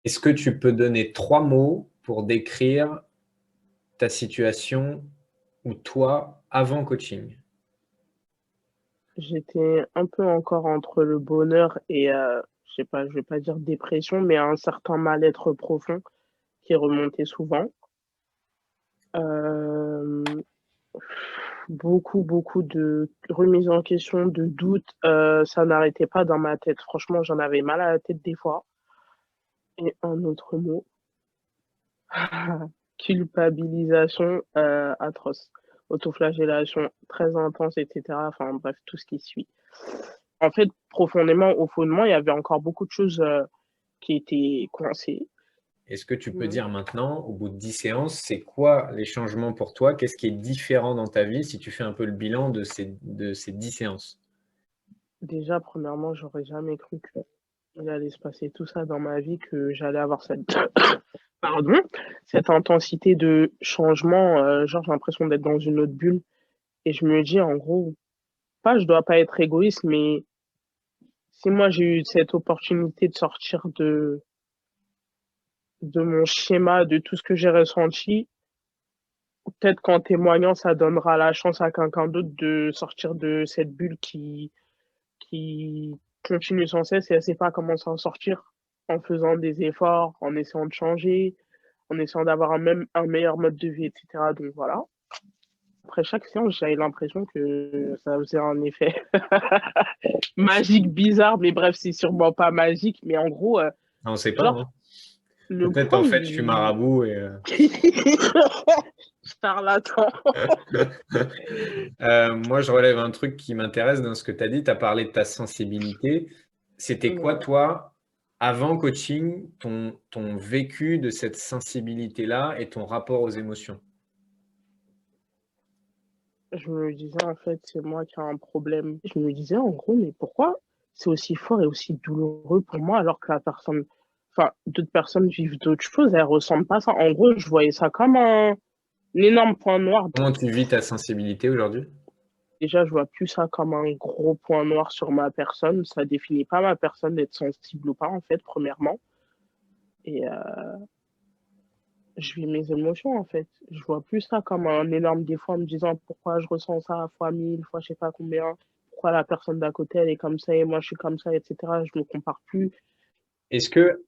Est-ce que tu peux donner 3 mots pour décrire ta situation ou toi avant coaching? J'étais un peu encore entre le bonheur et je sais pas, je vais pas dire dépression, mais un certain mal-être profond qui remontait souvent. Hem, beaucoup de remises en question, de doutes, ça n'arrêtait pas dans ma tête. Franchement, j'en avais mal à la tête des fois. Et un autre mot, culpabilisation, atroce. Autoflagellation très intense et cetera, enfin bref, tout ce qui suit. En fait, profondément, au fond de moi, il y avait encore beaucoup de choses, qui étaient coincées. Est-ce que tu peux Mmh. dire maintenant, au bout de 10 séances, c'est quoi les changements pour toi? Qu'est-ce qui est différent dans ta vie si tu fais un peu le bilan de ces 10 séances? Déjà, premièrement, j'aurais jamais cru qu'il allait se passer tout ça dans ma vie, que j'allais avoir cette pardon, cette intensité de changement, genre, j'ai l'impression d'être dans une autre bulle et je me dis, en gros, pas je dois pas être égoïste, mais si moi j'ai eu cette opportunité de sortir de mon schéma, de tout ce que j'ai ressenti, peut-être qu'en témoignant, ça donnera la chance à quelqu'un d'autre de sortir de cette bulle qui continue sans cesse et elle sait pas comment s'en sortir en faisant des efforts, en essayant de changer, en essayant d'avoir un meilleur mode de vie et cetera, donc voilà. Après chaque séance, j'avais l'impression que ça faisait un effet magique, bizarre, mais bref, c'est sûrement pas magique, mais en gros, Ah, on sait pas, hein. genre le Peut-être poids en fait je suis il marabout et charlatan. moi je relève un truc qui m'intéresse dans ce que tu as dit. Tu as parlé de ta sensibilité. C'était quoi Ouais. toi, avant coaching, ton vécu de cette sensibilité-là et ton rapport aux émotions? Je me disais, en fait, c'est moi qui ai un problème. Je me disais, en gros, mais pourquoi c'est aussi fort et aussi douloureux pour moi alors que la personne, enfin, d'autres personnes vivent d'autres choses, elles ressentent pas ça. En gros, je voyais ça comme un énorme point noir. Comment tu vis ta sensibilité aujourd'hui? Déjà, je vois plus ça comme un gros point noir sur ma personne. Ça définit pas ma personne d'être sensible ou pas, en fait, premièrement. Et je vis mes émotions, en fait. Je vois plus ça comme un énorme défaut en me disant pourquoi je ressens ça fois 1000, fois je sais pas combien, pourquoi la personne d'à côté elle est comme ça et moi je suis comme ça, et cetera. Je me compare plus. Est-ce que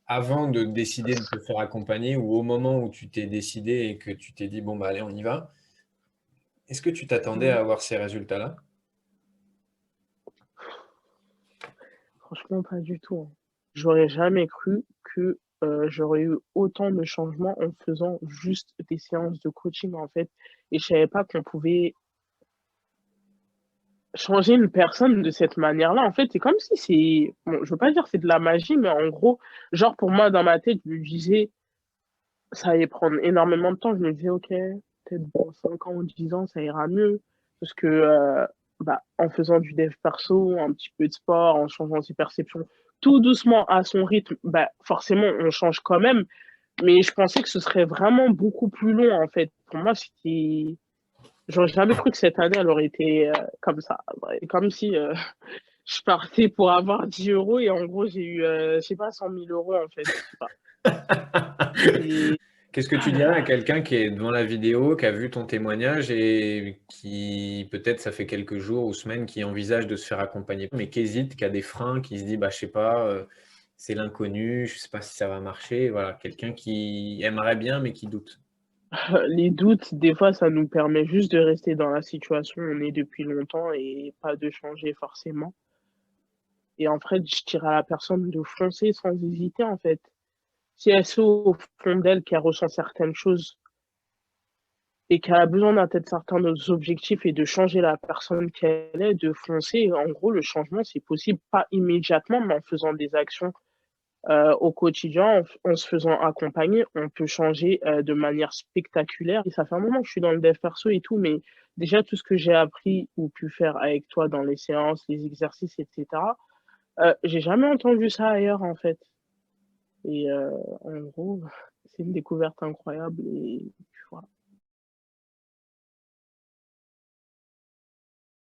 avant de décider de te faire accompagner ou au moment où tu t'es décidé et que tu t'es dit: «Bon, bah, allez, on y va», est-ce que tu t'attendais Mmh. à avoir ces résultats-là? Franchement, pas du tout, hein. J'aurais jamais cru que, j'aurais eu autant de changements en faisant juste des séances de coaching, en fait, et je savais pas qu'on pouvait changer une personne de cette manière-là. En fait, c'est comme si c'est bon, je veux pas dire c'est de la magie, mais en gros, genre pour moi dans ma tête, je me disais: «Ça allait prendre énormément de temps». Je me disais: «OK, peut-être dans 5 ans ou 10 ans, ça ira mieux». Parce que, bah, en faisant du dev perso, un petit peu de sport, en changeant ses perceptions, tout doucement à son rythme, bah, forcément on change quand même. Mais je pensais que ce serait vraiment beaucoup plus long, en fait. Pour moi, c'était j'aurais jamais cru que cette année, elle aurait été, comme ça. Ouais, comme si, je partais pour avoir 10 € et en gros, j'ai eu, je sais pas, 100 000 € en fait, je sais pas. C'est Qu'est-ce que tu dirais à quelqu'un qui est devant la vidéo, qui a vu ton témoignage et qui peut-être ça fait quelques jours ou semaines, qui envisage de se faire accompagner, mais qui hésite, qui a des freins, qui se dit: «Bah, je sais pas, c'est l'inconnu, je sais pas si ça va marcher», voilà, quelqu'un qui aimerait bien mais qui doute. les doutes, des fois, ça nous permet juste de rester dans la situation où on est depuis longtemps et pas de changer forcément. Et en fait, je dirais à la personne de foncer sans hésiter, en fait. Si elle sait au fond d'elle qu'elle ressent certaines choses et qu'elle a besoin d'atteindre certains objectifs et de changer la personne qu'elle est, de foncer. En gros, le changement, c'est possible, pas immédiatement, mais en faisant des actions, au quotidien, en se faisant accompagner, on peut changer, de manière spectaculaire. Et ça fait un moment que je suis dans le dev perso et tout, mais déjà tout ce que j'ai appris ou pu faire avec toi dans les séances, les exercices et cetera, j'ai jamais entendu ça ailleurs, en fait. Et en gros, c'est une découverte incroyable et